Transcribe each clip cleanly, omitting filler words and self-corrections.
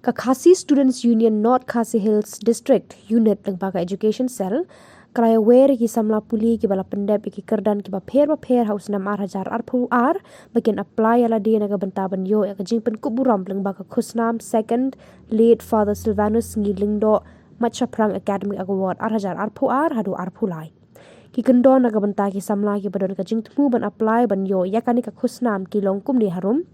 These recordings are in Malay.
ka Khasi Students Union North Khasi Hills District Unit lembaga Education Cell Kraya wer ki samla puli ki bala Pyndep ki kerdan ki Bapher haus 6,000 ar bagian apply ala dia naga bentaban yo ya Jingpule Burom lembaga khusnam second late Father Silvanus ngilingdo Machaprang Academic Award 6,000 ar hadu ar pulai ki kendo naga benta ki samla ki badon ka Jingtmu ban apply ban yo ya kani ka khusnam ki longkum ni harum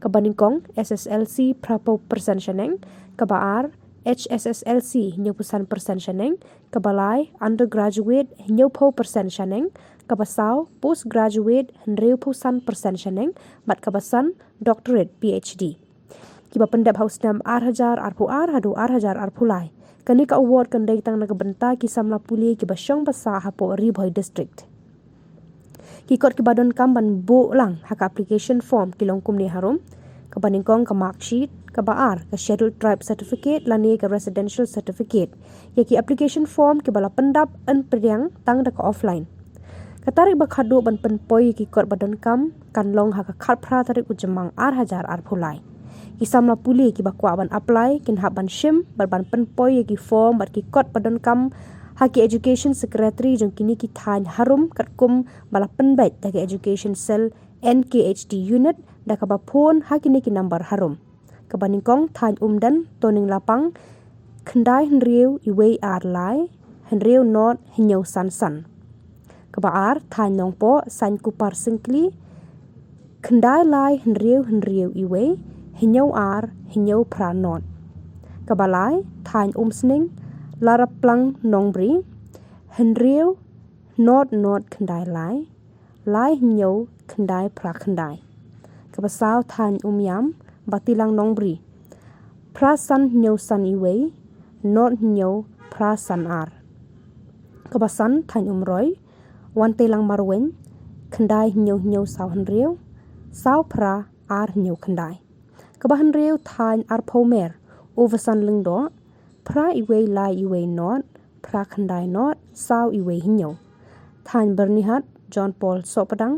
ka baningkong SSLC prapo persen shaneng ka baar HSSLC hinyo persen shaneng kabalai undergraduate hinyo persen shaneng kabasau postgraduate hinyo persen shaneng bat kabasan doctorate PhD kiba Pyndep haus nam 6,000 ar hadu 6,000 ar pulai kani ka award kan dai tang naga benta ki samla puli ki basyong basa hapo Ribhoi district ki kot ki badon kam ban bo lang haka application form ki longkum ni harum ka baningkong ka mark sheet ka baar ka scheduled tribe certificate lani ka residential certificate yaki application form ki bala Pyndep an priang tang da ka offline ka tarik ba khadu ban penpoi ki kot badon kam kan long haka khalphra tarik ujamang 6,000 ar pulai ki samla puli ki bakwa ban apply kin hab ban shim ban penpoi ki form bat ki kot badon kam haki education secretary jong kini ki than harum katkum bala Pyndep da education cell NKHD unit da ka ba phone haki ni ki number harum kabaningkong than umdan toning lapang khandai henriu iwei ar lai henriu not hinyo san kabaar than nongpo san kupar singkli khandai lai henriu iwei hinyo ar hinyo pranot kabalai than umsning laraplang nongbri henriu not khandai lai hinyo khandai pra khandai kabasau than umyam batilang nongbri prasan hinyo san iwei not hinyo prasan ar kabasan than umroi wantelang marwen khandai hinyo saw henriu saw pra ar hinyo khandai kabahan riu than ar pomer oversan lingdo pra iwei lai iwei not pra khandai not saw iwei hinyo than bernihat John Paul sopadang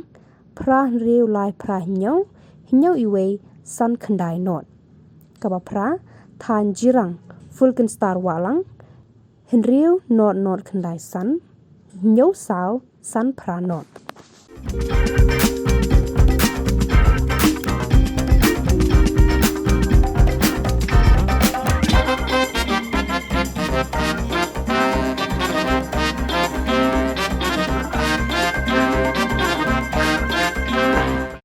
pra riu lai pra hinyo iwei san khandai not kaba pra than jirang fulkin star walang henriu not khandai san hinyo saw san pra not